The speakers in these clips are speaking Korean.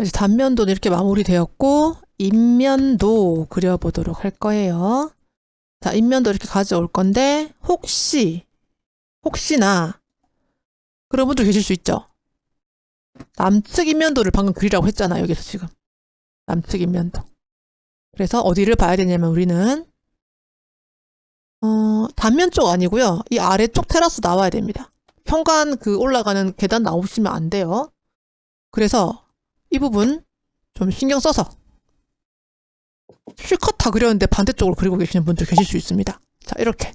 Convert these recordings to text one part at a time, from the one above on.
이제 단면도는 이렇게 마무리되었고 인면도 그려보도록 할 거예요. 자, 인면도 이렇게 가져올 건데 혹시나 그런 분들 계실 수 있죠. 남측 인면도를 방금 그리라고 했잖아요. 여기서 지금 남측 인면도. 그래서 어디를 봐야 되냐면 우리는 단면 쪽 아니고요. 이 아래쪽 테라스 나와야 됩니다. 현관 그 올라가는 계단 나오시면 안 돼요. 그래서 이 부분 좀 신경 써서 실컷 다 그렸는데 반대쪽으로 그리고 계시는 분들 계실 수 있습니다. 자, 이렇게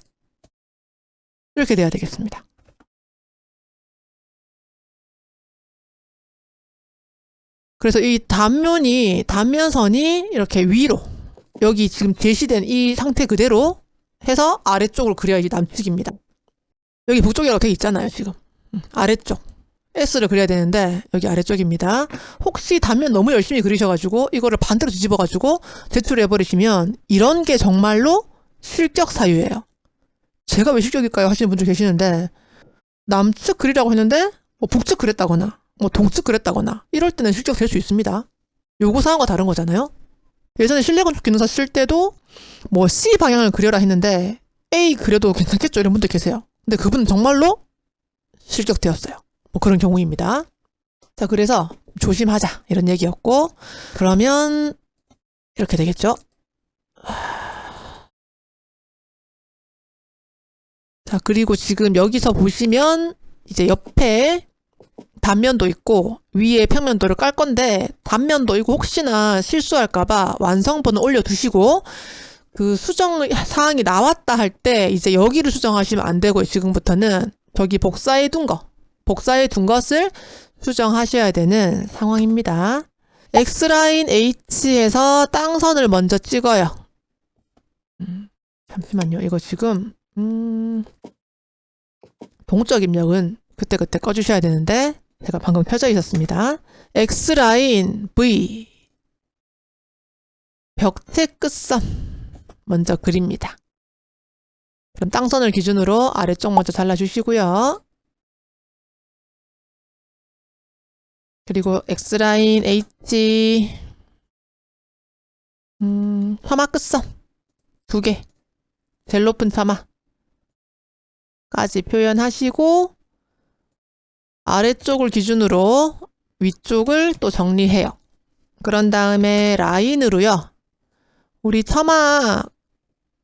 돼야 되겠습니다. 그래서 이 단면선이 이렇게 위로 여기 지금 제시된 이 상태 그대로 해서 아래쪽으로 그려야지 남측입니다. 여기 북쪽이라고 되어 있잖아요. 지금 아래쪽 S를 그려야 되는데 여기 아래쪽입니다. 혹시 단면 너무 열심히 그리셔가지고 이거를 반대로 뒤집어가지고 제출해버리시면 이런 게 정말로 실격 사유예요. 제가 왜 실격일까요? 하시는 분들 계시는데 남측 그리라고 했는데 뭐 북측 그렸다거나 뭐 동측 그렸다거나 이럴 때는 실격 될 수 있습니다. 요구사항과 다른 거잖아요. 예전에 실내건축기능서 쓸 때도 뭐 C 방향을 그려라 했는데 A 그려도 괜찮겠죠? 이런 분들 계세요. 근데 그분은 정말로 실격되었어요. 뭐 그런 경우입니다. 자, 그래서 조심하자 이런 얘기였고, 그러면 이렇게 되겠죠. 자, 그리고 지금 여기서 보시면 이제 옆에 단면도 있고 위에 평면도를 깔 건데 단면도 이거 혹시나 실수할까봐 완성본을 올려두시고 그 수정 사항이 나왔다 할 때 이제 여기를 수정하시면 안 되고요. 지금부터는 저기 복사해 둔 것을 수정하셔야 되는 상황입니다. X라인 H에서 땅선을 먼저 찍어요. 잠시만요. 이거 지금 동적 입력은 그때 꺼주셔야 되는데 제가 방금 켜져 있었습니다. X라인 V 벽체 끝선 먼저 그립니다. 그럼 땅선을 기준으로 아래쪽 먼저 잘라주시고요. 그리고 X라인 H 처마 끝선 2개 제일 높은 처마까지 표현하시고 아래쪽을 기준으로 위쪽을 또 정리해요. 그런 다음에 라인으로요. 우리 처마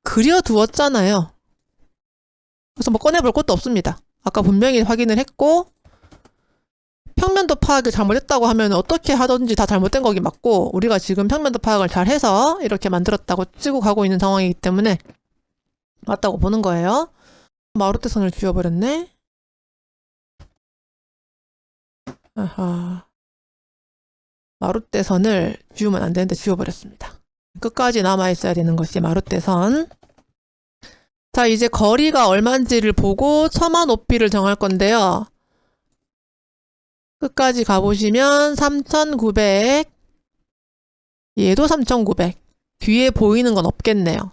그려두었잖아요. 그래서 뭐 꺼내볼 것도 없습니다. 아까 분명히 확인을 했고 평면도 파악을 잘못했다고 하면 어떻게 하든지 다 잘못된 거기 맞고 우리가 지금 평면도 파악을 잘 해서 이렇게 만들었다고 치고 가고 있는 상황이기 때문에 맞다고 보는 거예요. 마루대선을 지워버렸네. 아하. 마루대선을 지우면 안 되는데 지워버렸습니다. 끝까지 남아있어야 되는 것이 마루대선. 자, 이제 거리가 얼마인지를 보고 처마 높이를 정할 건데요. 끝까지 가보시면 3,900 얘도 3,900 뒤에 보이는 건 없겠네요.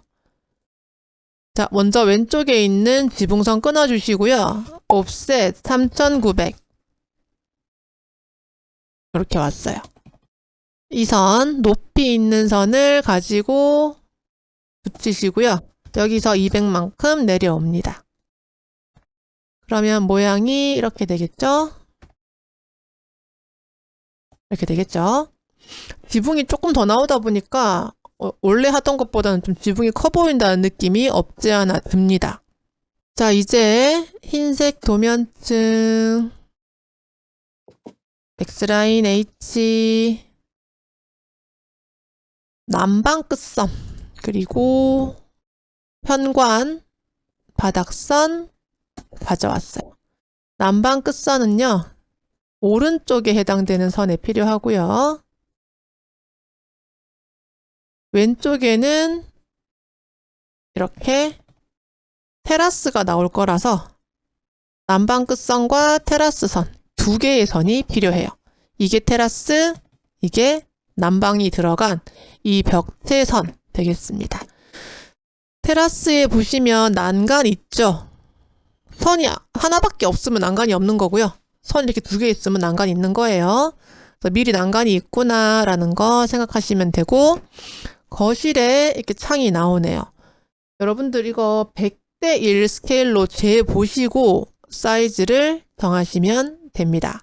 자, 먼저 왼쪽에 있는 지붕선 끊어주시고요. 옵셋 3,900 이렇게 왔어요. 이 선, 높이 있는 선을 가지고 붙이시고요. 여기서 200만큼 내려옵니다. 그러면 모양이 이렇게 되겠죠? 이렇게 되겠죠? 지붕이 조금 더 나오다 보니까 원래 하던 것보다는 좀 지붕이 커 보인다는 느낌이 없지 않아 듭니다. 자, 이제 흰색 도면층 X라인 H 남방 끝선 그리고 현관 바닥선 가져왔어요. 남방 끝선은요. 오른쪽에 해당되는 선에 필요하고요. 왼쪽에는 이렇게 테라스가 나올 거라서 남방 끝선과 테라스 선 2개의 선이 필요해요. 이게 테라스, 이게 난방이 들어간 이 벽체선 되겠습니다. 테라스에 보시면 난간 있죠? 선이 하나밖에 없으면 난간이 없는 거고요. 선 이렇게 2개 있으면 난간이 있는 거예요. 그래서 미리 난간이 있구나라는 거 생각하시면 되고, 거실에 이렇게 창이 나오네요. 여러분들 이거 100대 1 스케일로 재보시고 사이즈를 정하시면 됩니다.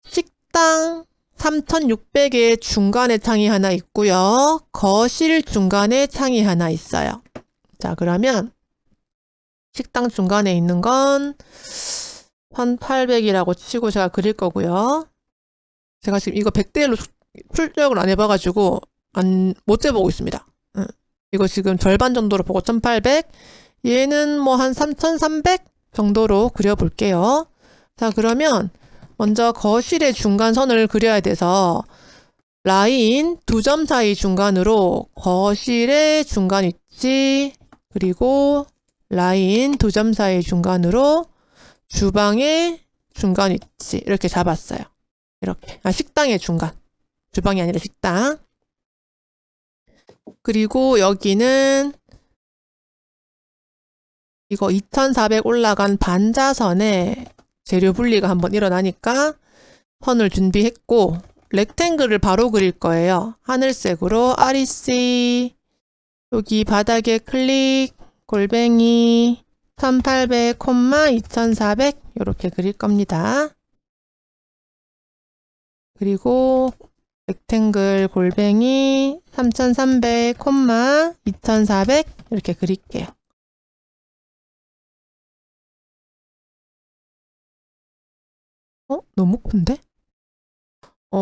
식당 3600의 중간에 창이 하나 있고요. 거실 중간에 창이 하나 있어요. 자, 그러면 식당 중간에 있는 건 1800이라고 치고 제가 그릴 거고요. 제가 지금 이거 100대 1로 출력을 안 해봐가지고 못 재보고 있습니다. 이거 지금 절반 정도로 보고 1800, 얘는 뭐 한 3300 정도로 그려볼게요. 자, 그러면 먼저 거실의 중간선을 그려야 돼서 라인 2점 사이 중간으로 거실의 중간 위치, 그리고 라인 2점 사이 중간으로 주방의 중간 위치 이렇게 잡았어요. 이렇게. 식당의 중간. 주방이 아니라 식당. 그리고 여기는 이거 2400 올라간 반자선에 재료 분리가 한번 일어나니까 선을 준비했고, 렉탱글을 바로 그릴 거예요. 하늘색으로 REC, 여기 바닥에 클릭, 골뱅이 1800, 2400 이렇게 그릴 겁니다. 그리고 렉탱글 골뱅이 3300, 2400 이렇게 그릴게요. 너무 큰데?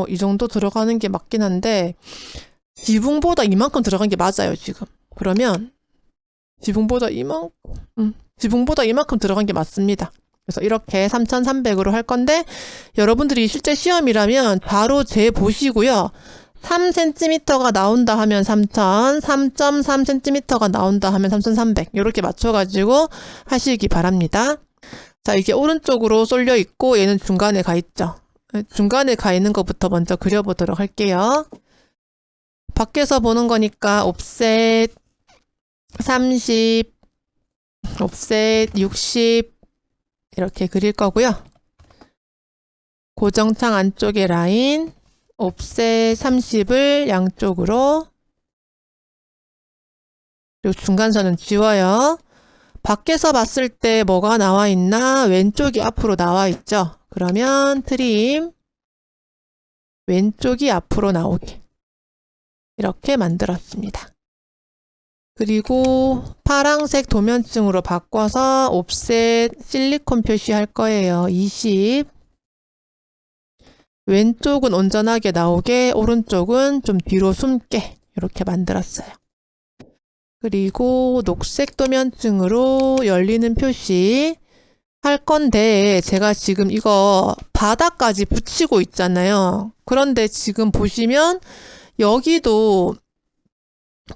이 정도 들어가는 게 맞긴 한데 지붕보다 이만큼 들어간 게 맞아요, 지금. 그러면 지붕보다 이만큼 들어간 게 맞습니다. 그래서 이렇게 3300으로 할 건데, 여러분들이 실제 시험이라면 바로 재보시고요. 3cm가 나온다 하면 3000, 3.3cm가 나온다 하면 3300 이렇게 맞춰가지고 하시기 바랍니다. 자, 이게 오른쪽으로 쏠려 있고 얘는 중간에 가 있죠. 중간에 가 있는 것부터 먼저 그려보도록 할게요. 밖에서 보는 거니까 옵셋 30, 옵셋 60 이렇게 그릴 거고요. 고정창 안쪽에 라인 옵셋 30을 양쪽으로, 그리고 중간선은 지워요. 밖에서 봤을 때 뭐가 나와 있나? 왼쪽이 앞으로 나와 있죠. 그러면 트림 왼쪽이 앞으로 나오게 이렇게 만들었습니다. 그리고 파랑색 도면층으로 바꿔서 옵셋 실리콘 표시할 거예요. 20. 왼쪽은 온전하게 나오게, 오른쪽은 좀 뒤로 숨게 이렇게 만들었어요. 그리고 녹색 도면층으로 열리는 표시 할 건데, 제가 지금 이거 바닥까지 붙이고 있잖아요. 그런데 지금 보시면 여기도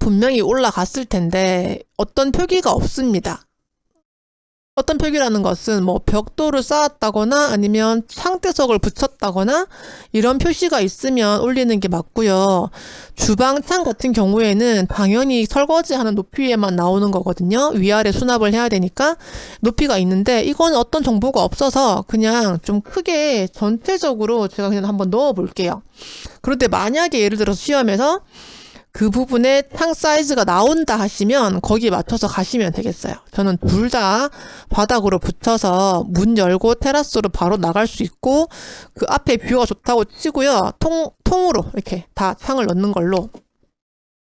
분명히 올라갔을 텐데 어떤 표기가 없습니다. 어떤 표기라는 것은 뭐 벽돌을 쌓았다거나 아니면 창대석을 붙였다거나 이런 표시가 있으면 올리는 게 맞고요. 주방창 같은 경우에는 당연히 설거지하는 높이에만 나오는 거거든요. 위아래 수납을 해야 되니까 높이가 있는데, 이건 어떤 정보가 없어서 그냥 좀 크게 전체적으로 제가 그냥 한번 넣어 볼게요. 그런데 만약에 예를 들어서 시험에서 그 부분에 창 사이즈가 나온다 하시면 거기에 맞춰서 가시면 되겠어요. 저는 둘 다 바닥으로 붙여서 문 열고 테라스로 바로 나갈 수 있고, 그 앞에 뷰가 좋다고 치고요. 통으로 이렇게 다 창을 넣는 걸로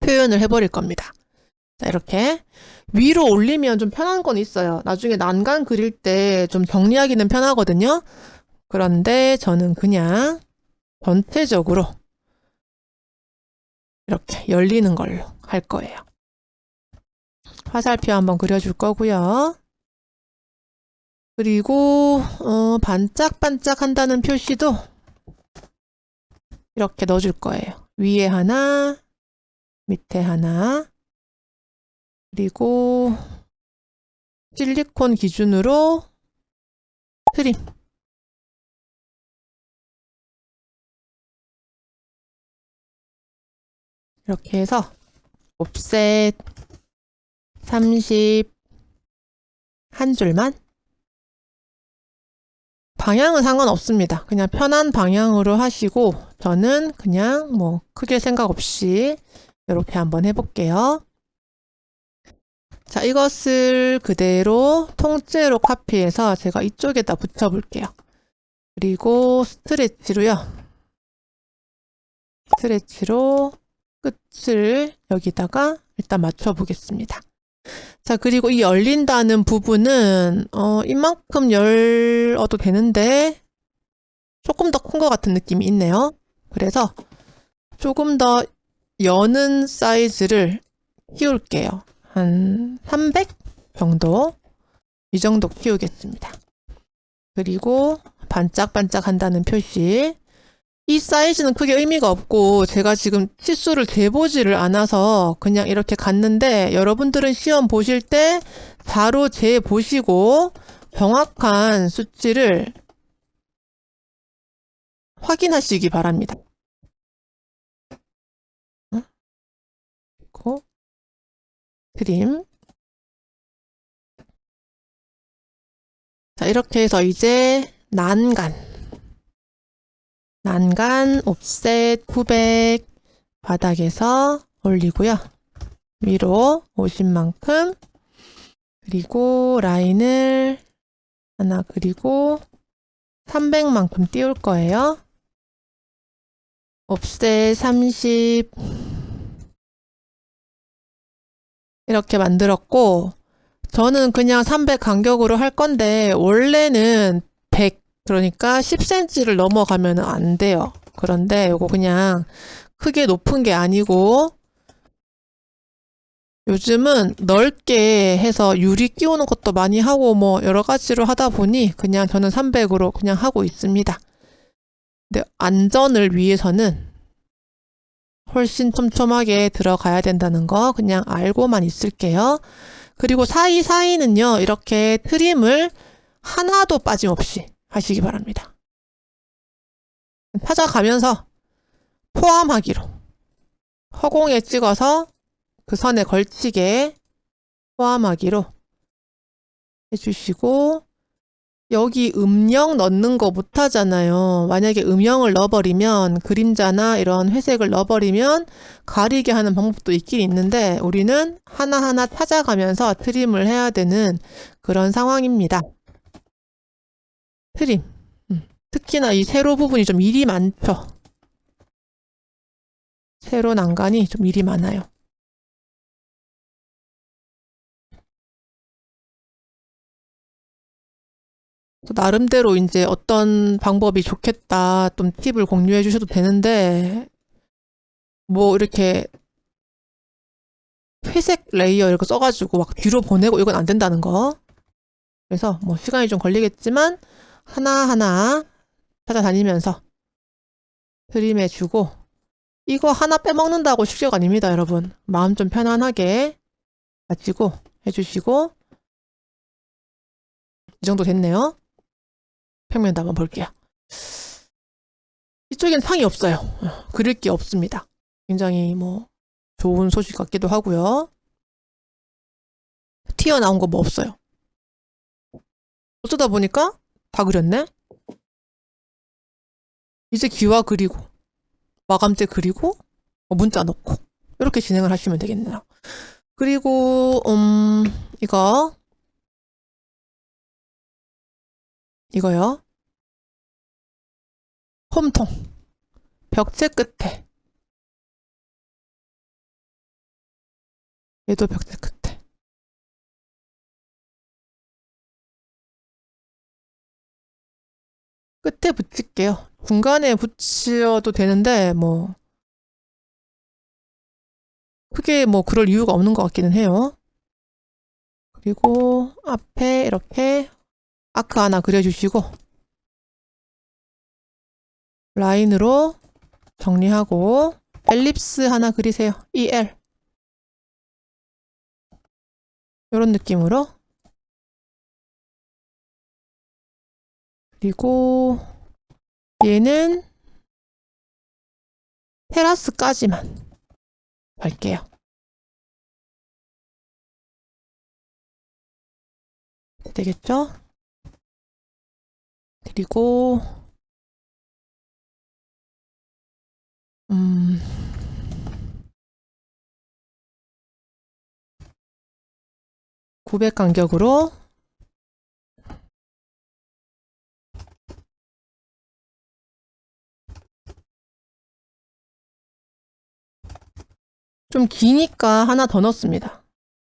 표현을 해버릴 겁니다. 자, 이렇게 위로 올리면 좀 편한 건 있어요. 나중에 난간 그릴 때 좀 정리하기는 편하거든요. 그런데 저는 그냥 전체적으로 이렇게 열리는 걸로 할 거예요. 화살표 한번 그려줄 거고요. 그리고 반짝반짝 한다는 표시도 이렇게 넣어줄 거예요. 위에 하나, 밑에 하나, 그리고 실리콘 기준으로 트림. 이렇게 해서 옵셋 30 한 줄만 방향은 상관없습니다. 그냥 편한 방향으로 하시고 저는 그냥 뭐 크게 생각 없이 이렇게 한번 해볼게요. 자, 이것을 그대로 통째로 카피해서 제가 이쪽에다 붙여볼게요. 그리고 스트레치로요. 스트레치로 끝을 여기다가 일단 맞춰보겠습니다. 자, 그리고 이 열린다는 부분은 이만큼 열어도 되는데 조금 더 큰 것 같은 느낌이 있네요. 그래서 조금 더 여는 사이즈를 키울게요. 한 300 정도, 이 정도 키우겠습니다. 그리고 반짝반짝 한다는 표시. 이 사이즈는 크게 의미가 없고 제가 지금 치수를 재보지를 않아서 그냥 이렇게 갔는데, 여러분들은 시험 보실 때 바로 재보시고 정확한 수치를 확인하시기 바랍니다. 그리고 트림. 자, 이렇게 해서 이제 난간 옵셋 900 바닥에서 올리고요. 위로 오신 만큼, 그리고 라인을 하나 그리고 300만큼 띄울 거예요. 옵셋 30 이렇게 만들었고, 저는 그냥 300 간격으로 할 건데 원래는 100, 그러니까 10cm를 넘어가면 안 돼요. 그런데 요거 그냥 크게 높은 게 아니고 요즘은 넓게 해서 유리 끼우는 것도 많이 하고 뭐 여러 가지로 하다 보니 그냥 저는 300으로 그냥 하고 있습니다. 근데 안전을 위해서는 훨씬 촘촘하게 들어가야 된다는 거 그냥 알고만 있을게요. 그리고 사이사이는요, 이렇게 트림을 하나도 빠짐없이 하시기 바랍니다. 찾아가면서 포함하기로, 허공에 찍어서 그 선에 걸치게 포함하기로 해주시고, 여기 음영 넣는 거 못하잖아요. 만약에 음영을 넣어버리면, 그림자나 이런 회색을 넣어버리면 가리게 하는 방법도 있긴 있는데 우리는 하나하나 찾아가면서 트림을 해야 되는 그런 상황입니다. 트림. 특히나 이 세로 부분이 좀 일이 많죠. 세로 난간이 좀 일이 많아요. 나름대로 이제 어떤 방법이 좋겠다 좀 팁을 공유해 주셔도 되는데, 뭐 이렇게 회색 레이어 이렇게 써가지고 막 뒤로 보내고 이건 안 된다는 거. 그래서 뭐 시간이 좀 걸리겠지만 하나하나 찾아다니면서 트림해 주고, 이거 하나 빼먹는다고 실격 아닙니다, 여러분. 마음 좀 편안하게 가지고 해주시고, 이 정도 됐네요. 평면도 한번 볼게요. 이쪽엔 상이 없어요. 그릴 게 없습니다. 굉장히 뭐 좋은 소식 같기도 하고요. 튀어나온 거 뭐 없어요. 어쩌다 보니까 다 그렸네? 이제 기와 그리고 마감재 그리고 문자 넣고 이렇게 진행을 하시면 되겠네요. 그리고 이거요. 홈통 벽체 끝에, 얘도 벽체 끝에 붙일게요. 중간에 붙여도 되는데 뭐 크게 뭐 그럴 이유가 없는 것 같기는 해요. 그리고 앞에 이렇게 아크 하나 그려주시고 라인으로 정리하고 엘립스 하나 그리세요. EL 이런 느낌으로. 그리고 얘는 테라스까지만 갈게요. 되겠죠? 그리고 900 간격으로 좀 기니까 하나 더 넣습니다.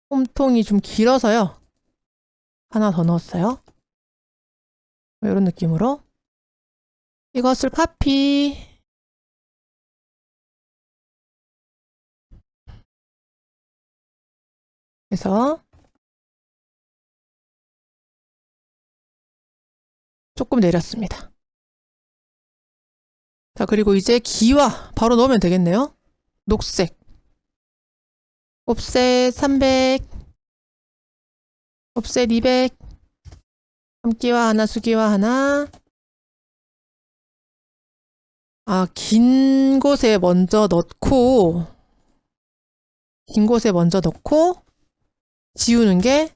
홈통이 좀 길어서요. 하나 더 넣었어요. 이런 느낌으로 이것을 카피 해서 조금 내렸습니다. 자, 그리고 이제 기와 바로 넣으면 되겠네요. 녹색 옵셋 300 옵셋 200 함기와 하나 수기와 하나. 긴 곳에 먼저 넣고 지우는 게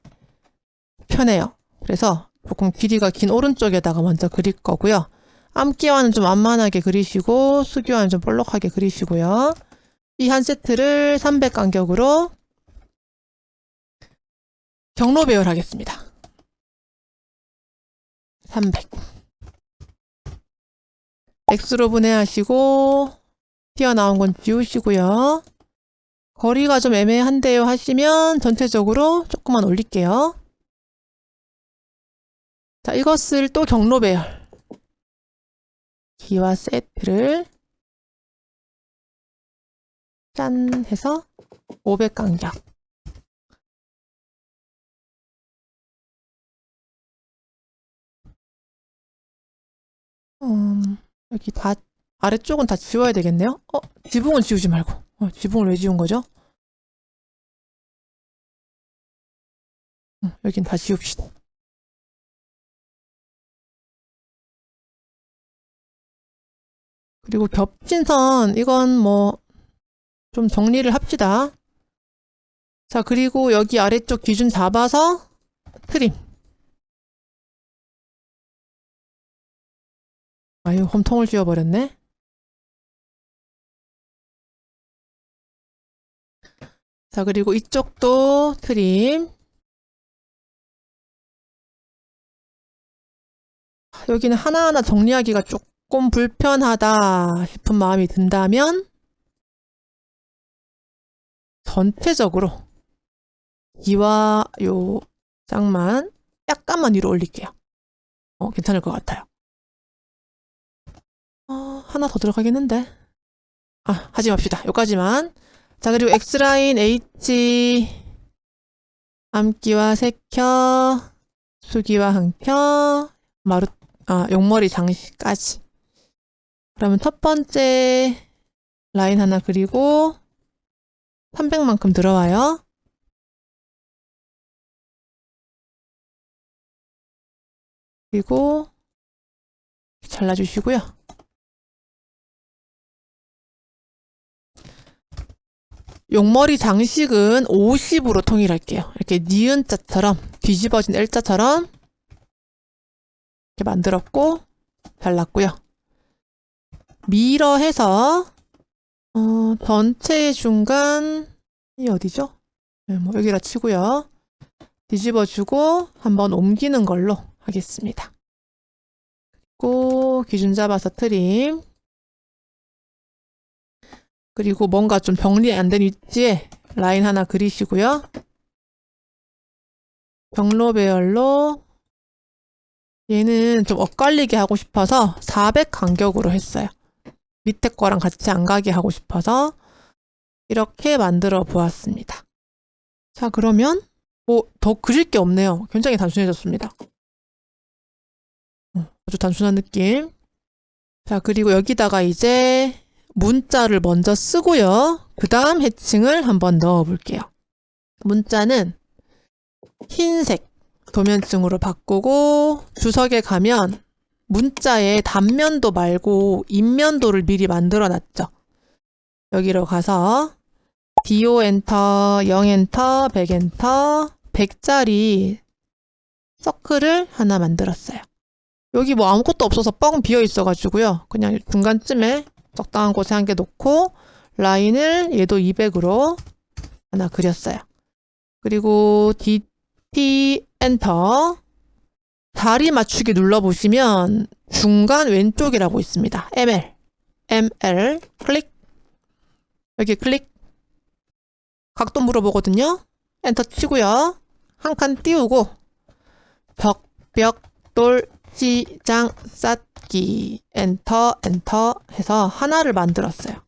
편해요. 그래서 조금 길이가 긴 오른쪽에다가 먼저 그릴 거고요. 암기와는 좀 완만하게 그리시고 수기와는 좀 볼록하게 그리시고요. 이 한 세트를 300 간격으로 경로 배열하겠습니다. 300 X로 분해하시고 튀어나온 건 지우시고요. 거리가 좀 애매한데요 하시면 전체적으로 조금만 올릴게요. 자, 이것을 또 경로 배열 기와 세트를 짠 해서 500 간격 여기 다 아래쪽은 다 지워야 되겠네요. 지붕은 지우지 말고. 지붕을 왜 지운 거죠? 여긴 다 지웁시다. 그리고 겹친 선 이건 뭐 좀 정리를 합시다. 자, 그리고 여기 아래쪽 기준 잡아서 트림. 아유, 홈통을 지워버렸네. 자, 그리고 이쪽도 트림. 여기는 하나하나 정리하기가 조금 불편하다 싶은 마음이 든다면 전체적으로 이와 요 짝만 약간만 위로 올릴게요. 괜찮을 것 같아요. 하나 더 들어가겠는데. 하지 맙시다. 여기까지만. 자, 그리고 X라인 H 암기와 3켜 수기와 1켜 용머리 장식까지. 그러면 첫 번째 라인 하나 그리고 300만큼 들어와요. 그리고 잘라주시고요. 용머리 장식은 50으로 통일할게요. 이렇게 니은자처럼 뒤집어진 L자처럼 이렇게 만들었고 잘랐고요. 미러 해서 전체의 중간이 어디죠? 뭐 여기라 치고요. 뒤집어주고 한번 옮기는 걸로 하겠습니다. 그리고 기준 잡아서 트림. 그리고 뭔가 좀 정리 안 된 위치에 라인 하나 그리시고요. 경로 배열로 얘는 좀 엇갈리게 하고 싶어서 400 간격으로 했어요. 밑에 거랑 같이 안 가게 하고 싶어서 이렇게 만들어 보았습니다. 자, 그러면 더 그릴 게 없네요. 굉장히 단순해졌습니다. 아주 단순한 느낌. 자, 그리고 여기다가 이제 문자를 먼저 쓰고요. 그 다음 해칭을 한번 넣어 볼게요. 문자는 흰색 도면증으로 바꾸고 주석에 가면 문자의 단면도 말고 인면도를 미리 만들어 놨죠. 여기로 가서 DO 엔터, 0 엔터, 100 엔터, 100짜리 서클을 하나 만들었어요. 여기 뭐 아무것도 없어서 뻥 비어 있어가지고요. 그냥 중간쯤에 적당한 곳에 한 개 놓고 라인을 얘도 200으로 하나 그렸어요. 그리고 DT 엔터 다리 맞추기 눌러보시면 중간 왼쪽이라고 있습니다. ML 클릭 여기 클릭 각도 물어보거든요. 엔터 치고요. 한 칸 띄우고 벽돌 시장 쌓기 엔터 해서 하나를 만들었어요.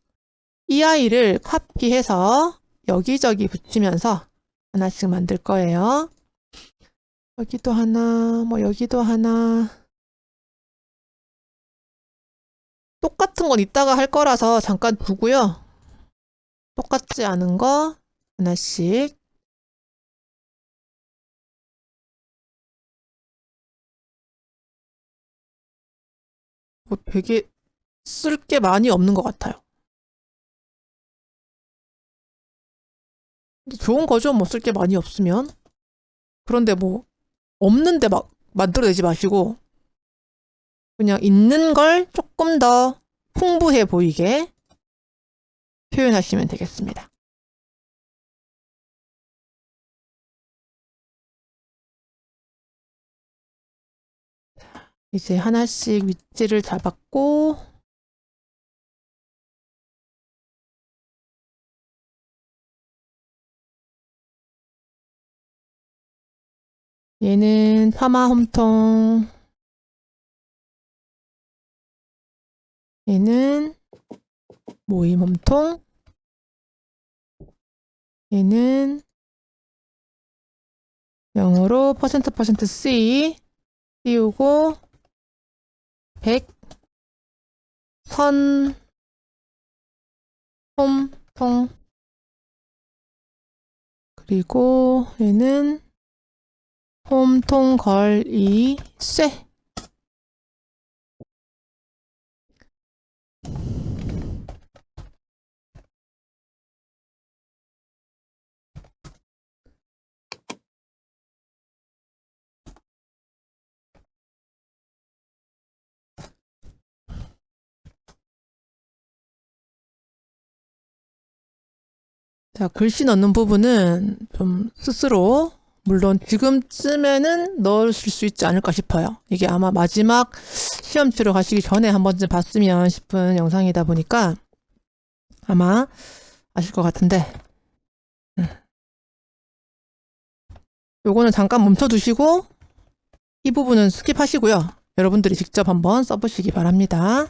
이 아이를 카피해서 여기저기 붙이면서 하나씩 만들 거예요. 여기도 하나, 뭐 여기도 하나. 똑같은 건 이따가 할 거라서 잠깐 두고요. 똑같지 않은 거 하나씩. 뭐 되게 쓸 게 많이 없는 것 같아요. 좋은 거죠. 뭐 쓸 게 많이 없으면. 그런데 뭐 없는데 막 만들어내지 마시고 그냥 있는 걸 조금 더 풍부해 보이게 표현하시면 되겠습니다. 이제 하나씩 위치를 잡았고 얘는 파마 홈통 얘는 모임 홈통 얘는 영어로 %% 띄우고 100 선 홈통 그리고 얘는 홈통 걸이 쇠 자, 글씨 넣는 부분은 좀 스스로 물론 지금쯤에는 넣으실 수 있지 않을까 싶어요. 이게 아마 마지막 시험 치러 가시기 전에 한 번쯤 봤으면 싶은 영상이다 보니까 아마 아실 것 같은데 요거는 잠깐 멈춰두시고 이 부분은 스킵하시고요. 여러분들이 직접 한번 써보시기 바랍니다.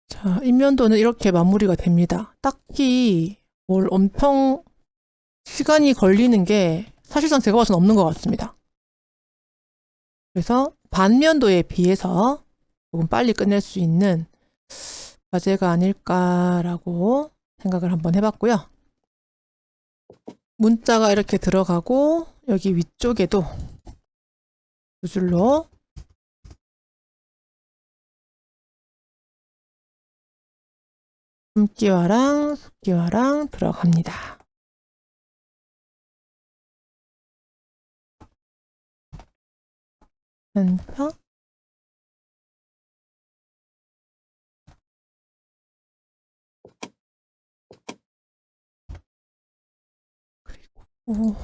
자, 인면도는 이렇게 마무리가 됩니다. 딱히 뭘 엄청 시간이 걸리는 게 사실상 제가 봐서는 없는 것 같습니다. 그래서 반면도에 비해서 조금 빨리 끝낼 수 있는 과제가 아닐까라고 생각을 한번 해봤고요. 문자가 이렇게 들어가고 여기 위쪽에도 두 줄로 숨기와랑 숫기와랑 들어갑니다. 엔터. 오.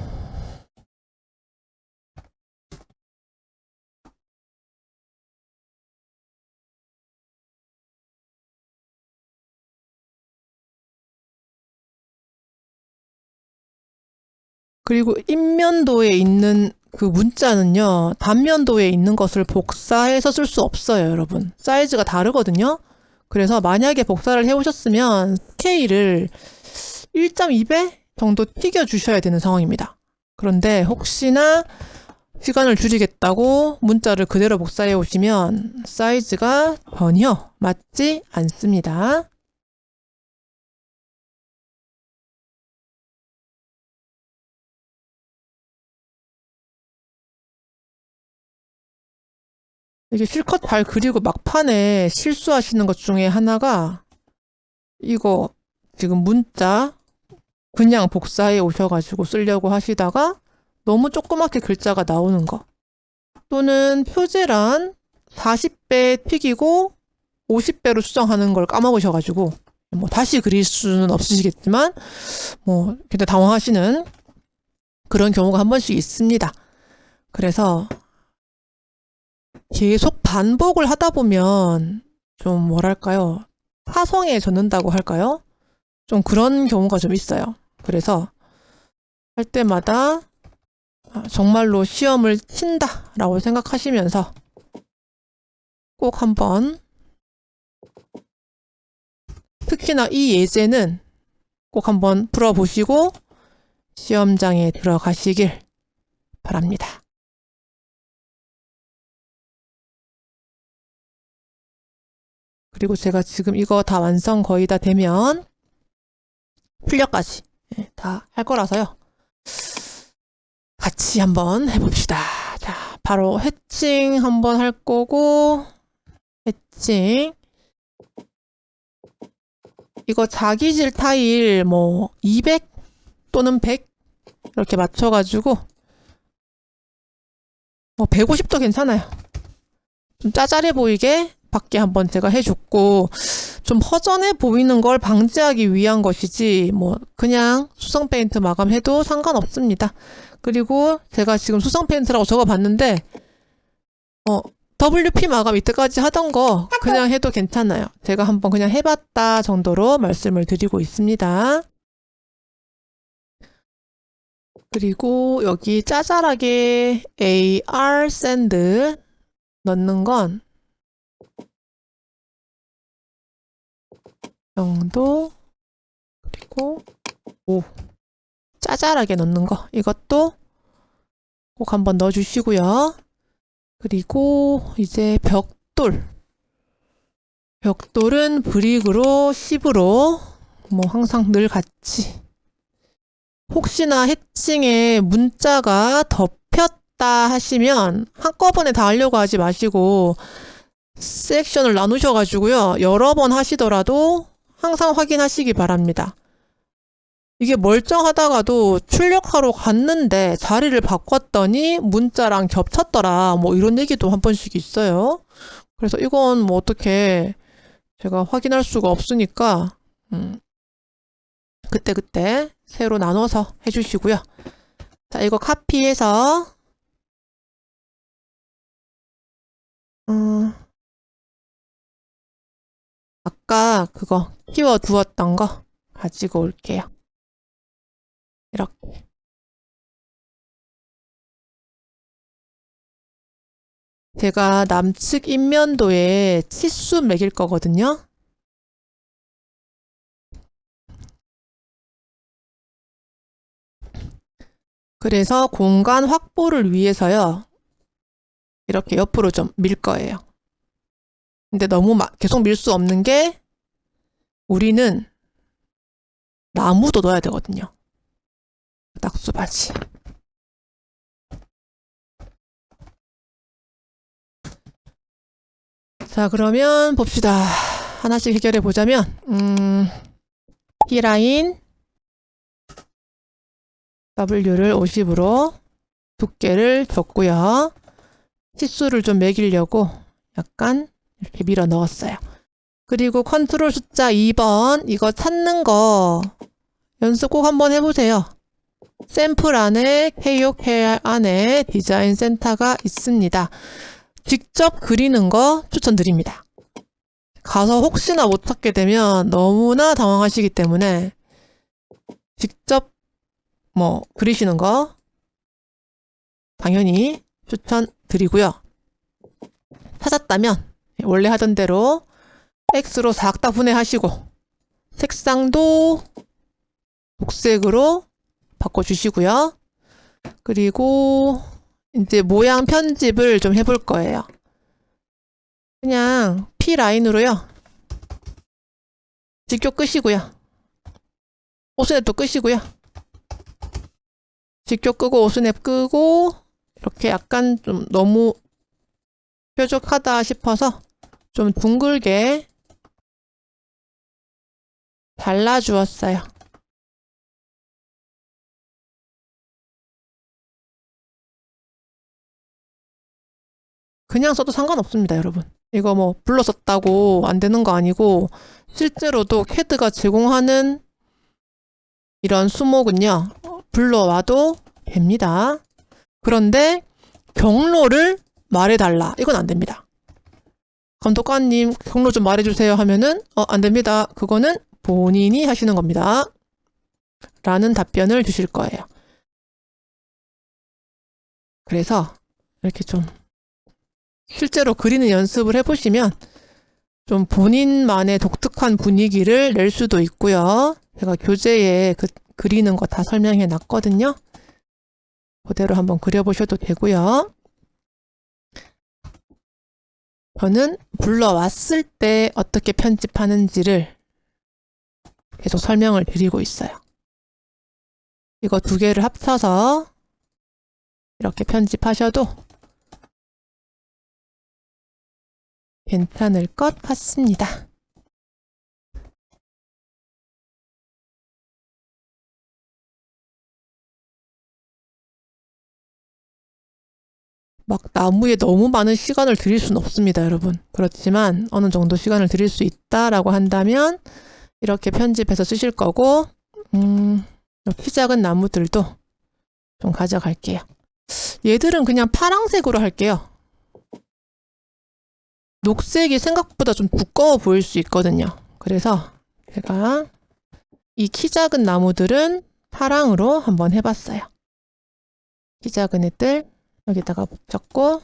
그리고 인면도에 있는 그 문자는요, 단면도에 있는 것을 복사해서 쓸 수 없어요, 여러분. 사이즈가 다르거든요. 그래서 만약에 복사를 해오셨으면 스케일을 1.2배 정도 튀겨 주셔야 되는 상황입니다. 그런데 혹시나 시간을 줄이겠다고 문자를 그대로 복사해 오시면 사이즈가 전혀 맞지 않습니다. 이게 실컷 잘 그리고 막판에 실수하시는 것 중에 하나가 이거 지금 문자 그냥 복사해 오셔가지고 쓰려고 하시다가 너무 조그맣게 글자가 나오는 거, 또는 표제란 40배 튀기고 50배로 수정하는 걸 까먹으셔가지고 뭐 다시 그릴 수는 없으시겠지만 뭐 굉장히 당황하시는 그런 경우가 한 번씩 있습니다. 그래서 계속 반복을 하다 보면 좀 뭐랄까요, 타성에 젖는다고 할까요? 좀 그런 경우가 좀 있어요. 그래서 할 때마다 정말로 시험을 친다라고 생각하시면서 꼭 한번, 특히나 이 예제는 꼭 한번 풀어보시고 시험장에 들어가시길 바랍니다. 그리고 제가 지금 이거 다 완성 거의 다 되면 풀려까지 다 할 거라서요. 같이 한번 해봅시다. 자, 바로 해칭 한번 할 거고, 해칭. 이거 자기질 타일 뭐 200 또는 100 이렇게 맞춰가지고 뭐 150도 괜찮아요. 좀 짜잘해 보이게 밖에 한번 제가 해줬고, 좀 허전해 보이는 걸 방지하기 위한 것이지 뭐 그냥 수성 페인트 마감해도 상관없습니다. 그리고 제가 지금 수성 페인트라고 적어봤는데 WP 마감 이때까지 하던 거 그냥 해도 괜찮아요. 제가 한번 그냥 해봤다 정도로 말씀을 드리고 있습니다. 그리고 여기 짜잘하게 AR 샌드 넣는 건 정도, 그리고 짜잘하게 넣는 거, 이것도 꼭 한번 넣어주시고요. 그리고 이제 벽돌은 브릭으로 10으로 뭐 항상 늘 같이, 혹시나 해칭에 문자가 덮였다 하시면 한꺼번에 다 하려고 하지 마시고 섹션을 나누셔가지고요, 여러 번 하시더라도 항상 확인하시기 바랍니다. 이게 멀쩡하다가도 출력하러 갔는데 자리를 바꿨더니 문자랑 겹쳤더라, 뭐 이런 얘기도 한 번씩 있어요. 그래서 이건 뭐 어떻게 제가 확인할 수가 없으니까 그때그때 새로 나눠서 해주시고요. 자, 이거 카피해서 아까 그거 끼워 두었던 거 가지고 올게요. 이렇게. 제가 남측 인면도에 치수 매길 거거든요. 그래서 공간 확보를 위해서요, 이렇게 옆으로 좀 밀 거예요. 근데 너무 계속 밀 수 없는 게, 우리는 나무도 넣어야 되거든요. 낙수바지. 자, 그러면 봅시다. 하나씩 해결해 보자면, P라인 W를 50으로 두께를 줬고요. 치수를 좀 매기려고 약간 이렇게 밀어 넣었어요. 그리고 컨트롤 숫자 2번 이거 찾는 거 연습 꼭 한번 해보세요. 샘플 안에 KOK 안에 디자인 센터가 있습니다. 직접 그리는 거 추천드립니다. 가서 혹시나 못 찾게 되면 너무나 당황하시기 때문에 직접 그리시는 거 당연히 추천드리고요. 찾았다면 원래 하던 대로 X로 싹 다 분해하시고 색상도 녹색으로 바꿔주시고요. 그리고 이제 모양 편집을 좀 해볼 거예요. 그냥 P 라인으로요. 직교 끄시고요. 오스냅도 끄시고요. 직교 끄고 오스냅 끄고 이렇게 약간 좀 너무 뾰족하다 싶어서 좀 둥글게 잘라주었어요. 그냥 써도 상관없습니다, 여러분. 이거 블러 썼다고 안 되는 거 아니고 실제로도 캐드가 제공하는 이런 수목은요, 블러와도 됩니다. 그런데 경로를 말해달라. 이건 안 됩니다. 감독관님 경로 좀 말해주세요 하면은 안 됩니다. 그거는 본인이 하시는 겁니다. 라는 답변을 주실 거예요. 그래서 이렇게 좀 실제로 그리는 연습을 해보시면 좀 본인만의 독특한 분위기를 낼 수도 있고요. 제가 교재에 그리는 거 다 설명해 놨거든요. 그대로 한번 그려보셔도 되고요. 저는 불러왔을 때 어떻게 편집하는지를 계속 설명을 드리고 있어요. 이거 두 개를 합쳐서 이렇게 편집하셔도 괜찮을 것 같습니다. 막 나무에 너무 많은 시간을 들일 수는 없습니다, 여러분. 그렇지만 어느 정도 시간을 들일 수 있다라고 한다면 이렇게 편집해서 쓰실 거고 키 작은 나무들도 좀 가져갈게요. 얘들은 그냥 파란색으로 할게요. 녹색이 생각보다 좀 두꺼워 보일 수 있거든요. 그래서 제가 이 키 작은 나무들은 파랑으로 한번 해봤어요. 키 작은 애들 여기다가 붙였고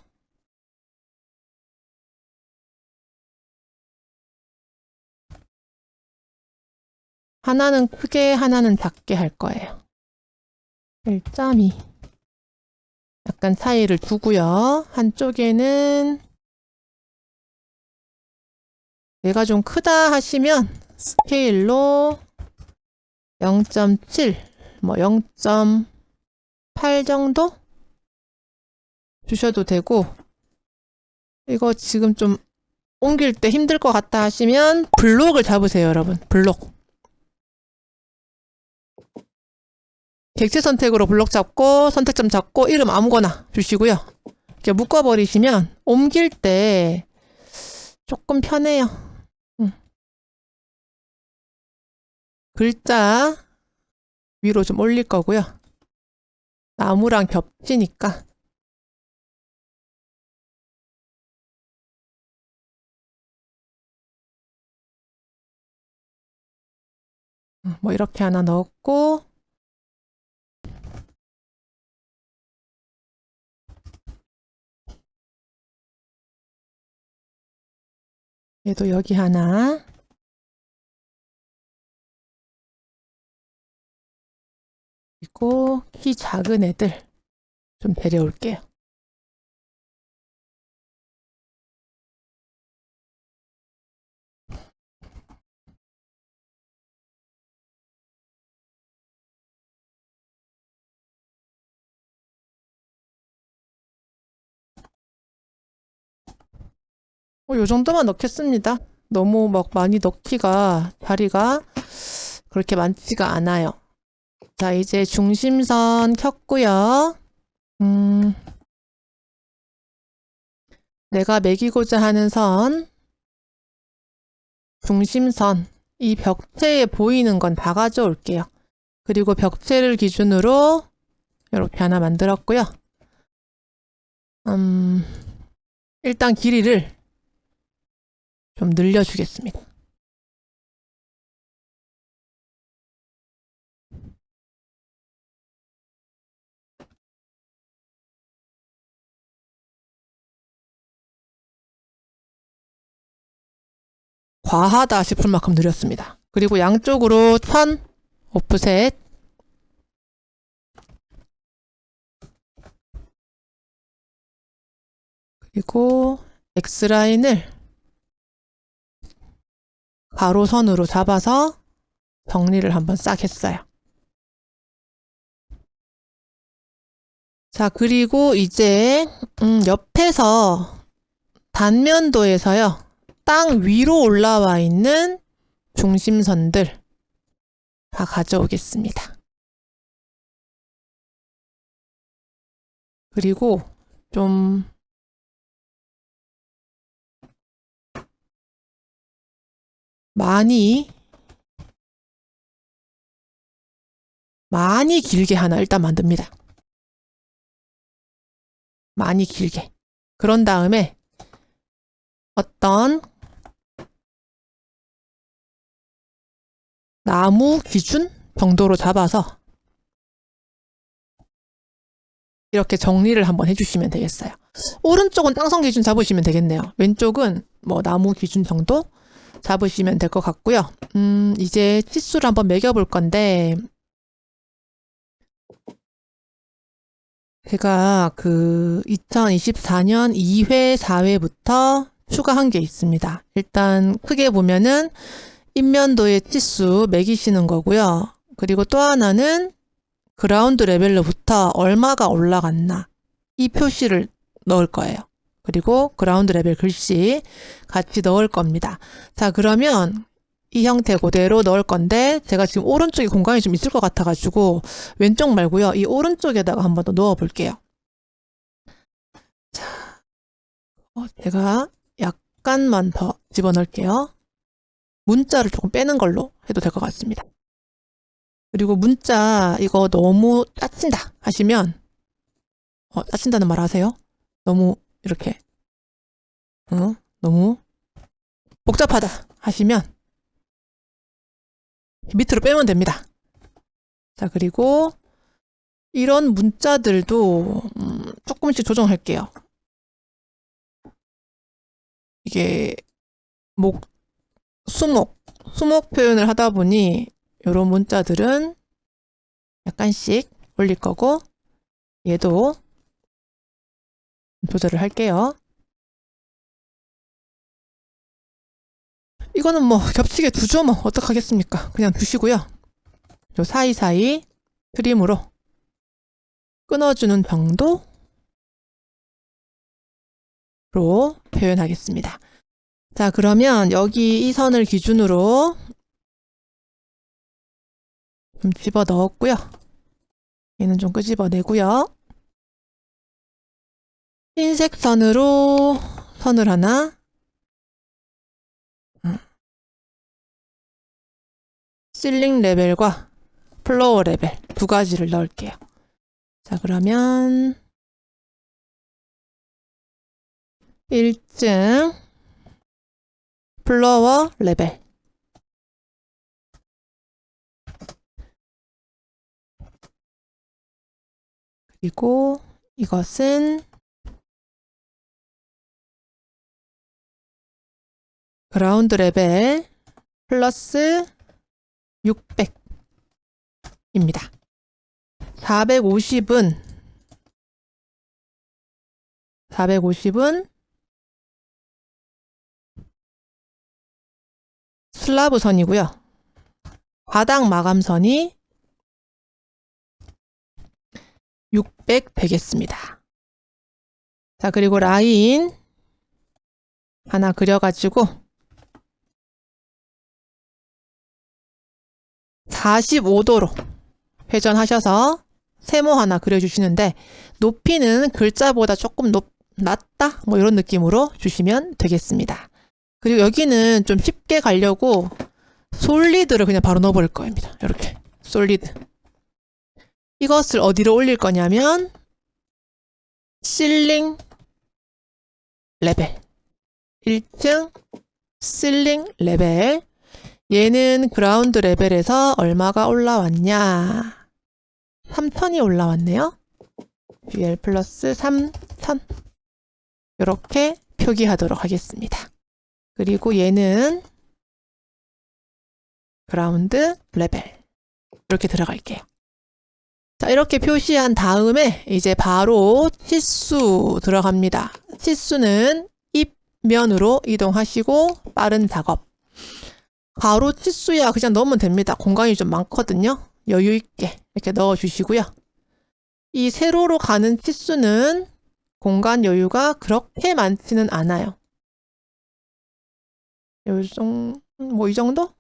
하나는 크게 하나는 작게 할 거예요. 1.2 약간 차이를 두고요. 한쪽에는 얘가 좀 크다 하시면 스케일로 0.7 0.8 정도 주셔도 되고 이거 지금 좀 옮길 때 힘들 것 같다 하시면 블록을 잡으세요, 여러분. 블록. 객체 선택으로 블록 잡고 선택점 잡고 이름 아무거나 주시고요. 이렇게 묶어버리시면 옮길 때 조금 편해요. 글자 위로 좀 올릴 거고요. 나무랑 겹치니까 이렇게 하나 넣었고 얘도 여기 하나 그리고 키 작은 애들 좀 데려올게요. 요 정도만 넣겠습니다. 너무 많이 넣기가 다리가 그렇게 많지가 않아요. 자, 이제 중심선 켰고요. 내가 매기고자 하는 선, 중심선, 이 벽체에 보이는 건 다 가져올게요. 그리고 벽체를 기준으로 이렇게 하나 만들었고요. 일단 길이를 좀 늘려주겠습니다. 과하다 싶을 만큼 늘렸습니다. 그리고 양쪽으로 선, 오프셋, 그리고 X라인을 가로선으로 잡아서 정리를 한번 싹 했어요. 자, 그리고 이제 옆에서 단면도에서요. 땅 위로 올라와 있는 중심선들 다 가져오겠습니다. 그리고 좀 많이 길게 하나 일단 만듭니다. 많이 길게. 그런 다음에 어떤 나무 기준 정도로 잡아서 이렇게 정리를 한번 해주시면 되겠어요. 오른쪽은 땅선 기준 잡으시면 되겠네요. 왼쪽은 뭐 나무 기준 정도 잡으시면 될 것 같고요. 이제 치수를 한번 매겨볼 건데 제가 그 2024년 2회, 4회부터 추가한 게 있습니다. 일단 크게 보면은 인면도의 치수 매기시는 거고요. 그리고 또 하나는 그라운드 레벨로부터 얼마가 올라갔나 이 표시를 넣을 거예요. 그리고 그라운드 레벨 글씨 같이 넣을 겁니다. 자, 그러면 이 형태 그대로 넣을 건데 제가 지금 오른쪽에 공간이 좀 있을 것 같아가지고 왼쪽 말고요. 이 오른쪽에다가 한번 더 넣어 볼게요. 자, 제가 약간만 더 집어넣을게요. 문자를 조금 빼는 걸로 해도 될 것 같습니다. 그리고 문자 이거 너무 짜친다 하시면 짜친다는 말 하세요? 너무 이렇게 너무 복잡하다 하시면 밑으로 빼면 됩니다. 자, 그리고 이런 문자들도 조금씩 조정할게요. 이게 수목 표현을 하다 보니 이런 문자들은 약간씩 올릴 거고 얘도 조절을 할게요. 이거는 뭐 겹치게 두죠. 뭐 어떡하겠습니까? 그냥 두시고요. 요 사이사이 트림으로 끊어주는 정도로 표현하겠습니다. 자, 그러면 여기 이 선을 기준으로 좀 집어 넣었고요. 얘는 좀 끄집어내고요. 흰색 선으로 선을 하나, 실링 레벨과 플로어 레벨 두 가지를 넣을게요. 자, 그러면 1층 플로어 레벨 그리고 이것은 그라운드 레벨 플러스 600입니다. 450은 슬라브 선이고요. 바닥 마감선이 600 되겠습니다. 자, 그리고 라인 하나 그려가지고 45도로 회전하셔서 세모 하나 그려주시는데 높이는 글자보다 조금 낫다 뭐 이런 느낌으로 주시면 되겠습니다. 그리고 여기는 좀 쉽게 가려고 솔리드를 그냥 바로 넣어버릴 겁니다. 이렇게 솔리드. 이것을 어디로 올릴 거냐면 실링 레벨 1층 실링 레벨. 얘는 그라운드 레벨에서 얼마가 올라왔냐? 3000이 올라왔네요. BL 플러스 3000 이렇게 표기하도록 하겠습니다. 그리고 얘는 그라운드 레벨 이렇게 들어갈게요. 자, 이렇게 표시한 다음에 이제 바로 치수 들어갑니다. 치수는 입면으로 이동하시고 빠른 작업. 가로 치수야 그냥 넣으면 됩니다. 공간이 좀 많거든요. 여유 있게 이렇게 넣어 주시고요. 이 세로로 가는 치수는 공간 여유가 그렇게 많지는 않아요. 뭐 이 정도?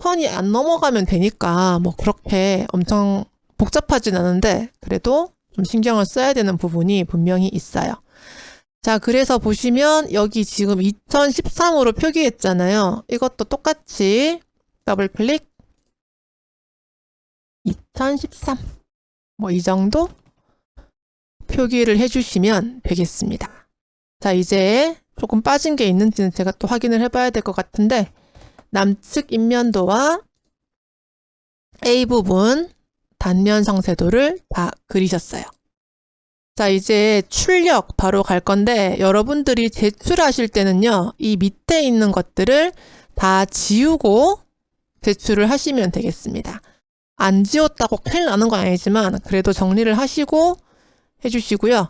선이 안 넘어가면 되니까 뭐 그렇게 엄청 복잡하진 않은데 그래도 좀 신경을 써야 되는 부분이 분명히 있어요. 자, 그래서 보시면 여기 지금 2013으로 표기했잖아요. 이것도 똑같이 더블 클릭 2013 뭐 이 정도 표기를 해주시면 되겠습니다. 자, 이제 조금 빠진 게 있는지는 제가 또 확인을 해봐야 될 것 같은데 남측 인면도와 A 부분 단면 상세도를 다 그리셨어요. 자, 이제 출력 바로 갈 건데 여러분들이 제출하실 때는요. 이 밑에 있는 것들을 다 지우고 제출을 하시면 되겠습니다. 안 지웠다고 큰일 나는 건 아니지만 그래도 정리를 하시고 해주시고요.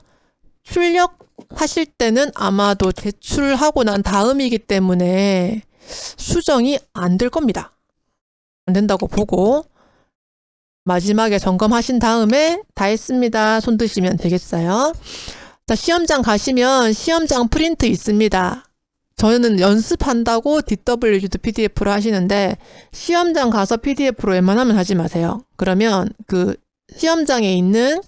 출력하실 때는 아마도 제출하고 난 다음이기 때문에 수정이 안 될 겁니다. 안 된다고 보고 마지막에 점검하신 다음에 다 했습니다. 손 드시면 되겠어요. 자, 시험장 가시면 시험장 프린트 있습니다. 저는 연습한다고 DWG도 PDF로 하시는데 시험장 가서 PDF로 웬만하면 하지 마세요. 그러면 그 시험장에 있는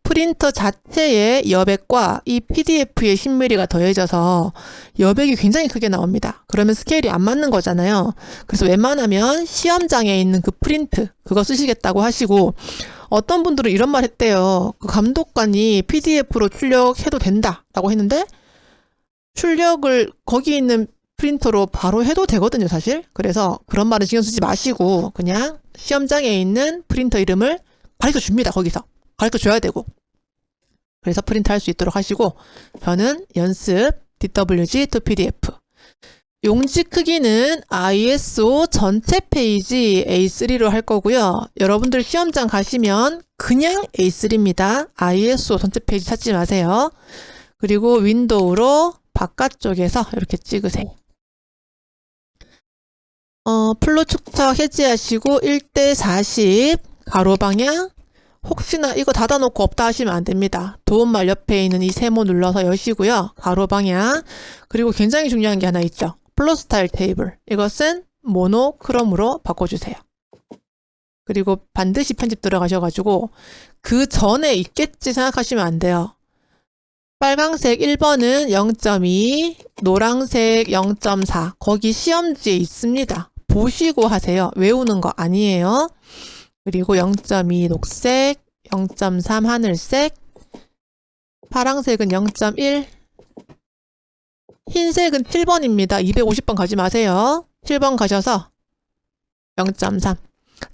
프린터 자체의 여백과 이 PDF의 10mm가 더해져서 여백이 굉장히 크게 나옵니다. 그러면 스케일이 안 맞는 거잖아요. 그래서 웬만하면 시험장에 있는 그 프린트 그거 쓰시겠다고 하시고 어떤 분들은 이런 말 했대요. 그 감독관이 PDF로 출력해도 된다라고 했는데 출력을 거기 있는 프린터로 바로 해도 되거든요, 사실. 그래서 그런 말은 신경 쓰지 마시고 그냥 시험장에 있는 프린터 이름을 가르쳐 줍니다. 거기서 가르쳐 줘야 되고. 그래서 프린트 할 수 있도록 하시고 저는 연습 DWG to PDF. 용지 크기는 ISO 전체 페이지 A3로 할 거고요. 여러분들 시험장 가시면 그냥 A3입니다. ISO 전체 페이지 찾지 마세요. 그리고 윈도우로 바깥쪽에서 이렇게 찍으세요. 플로 축척 해제하시고 1:40 가로 방향. 혹시나 이거 닫아놓고 없다 하시면 안 됩니다. 도움말 옆에 있는 이 세모 눌러서 여시고요. 가로 방향. 그리고 굉장히 중요한 게 하나 있죠. 플로 스타일 테이블. 이것은 모노크롬으로 바꿔주세요. 그리고 반드시 편집 들어가셔가지고 그 전에 있겠지 생각하시면 안 돼요. 빨강색 1번은 0.2, 노란색 0.4. 거기 시험지에 있습니다. 보시고 하세요. 외우는 거 아니에요. 그리고 0.2 녹색, 0.3 하늘색, 파랑색은 0.1, 흰색은 7번입니다. 250번 가지 마세요. 7번 가셔서 0.3.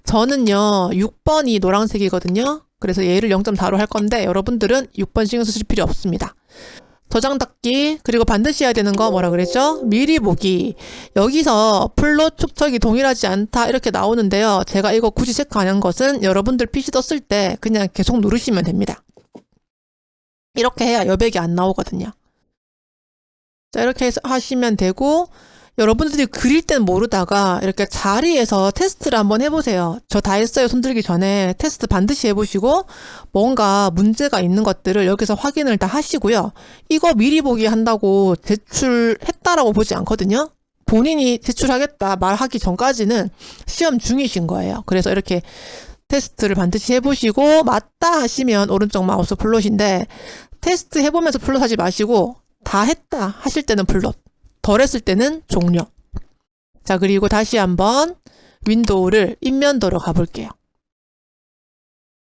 저는요, 6번이 노란색이거든요. 그래서 얘를 0.4로 할 건데 여러분들은 6번 신경 쓰실 필요 없습니다. 저장 닫기, 그리고 반드시 해야 되는 거 뭐라 그랬죠? 미리 보기. 여기서 플롯 축척이 동일하지 않다 이렇게 나오는데요. 제가 이거 굳이 체크 안 한 것은 여러분들 PC 떴을 때 그냥 계속 누르시면 됩니다. 이렇게 해야 여백이 안 나오거든요. 자, 이렇게 해서 하시면 되고 여러분들이 그릴 땐 모르다가 이렇게 자리에서 테스트를 한번 해보세요. 저 다 했어요. 손들기 전에 테스트 반드시 해보시고 뭔가 문제가 있는 것들을 여기서 확인을 다 하시고요. 이거 미리 보기 한다고 제출했다라고 보지 않거든요. 본인이 제출하겠다 말하기 전까지는 시험 중이신 거예요. 그래서 이렇게 테스트를 반드시 해보시고 맞다 하시면 오른쪽 마우스 플롯인데 테스트 해보면서 플롯 하지 마시고 다 했다 하실 때는 플롯, 덜 했을 때는 종료. 자, 그리고 다시 한번 윈도우를 인면도로 가볼게요.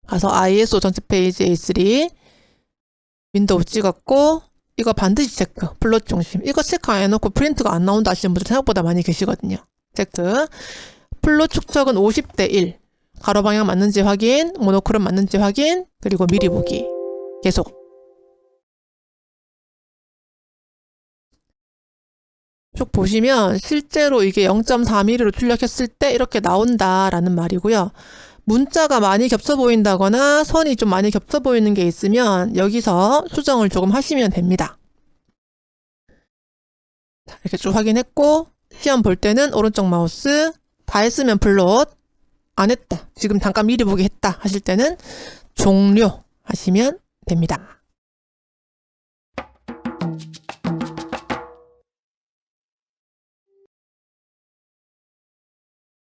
가서 ISO 전체 페이지 A3 윈도우 찍었고, 이거 반드시 체크. 플롯 중심. 이거 체크 안 해놓고 프린트가 안 나온다 하시는 분들 생각보다 많이 계시거든요. 체크. 플롯 축척은 50대 1. 가로 방향 맞는지 확인, 모노크롬 맞는지 확인, 그리고 미리 보기. 계속. 쭉 보시면 실제로 이게 0.4mm로 출력했을 때 이렇게 나온다라는 말이고요. 문자가 많이 겹쳐 보인다거나 선이 좀 많이 겹쳐 보이는 게 있으면 여기서 수정을 조금 하시면 됩니다. 이렇게 쭉 확인했고, 시험 볼 때는 오른쪽 마우스, 다 했으면 플롯, 안 했다, 지금 잠깐 미리 보기 했다 하실 때는 종료 하시면 됩니다.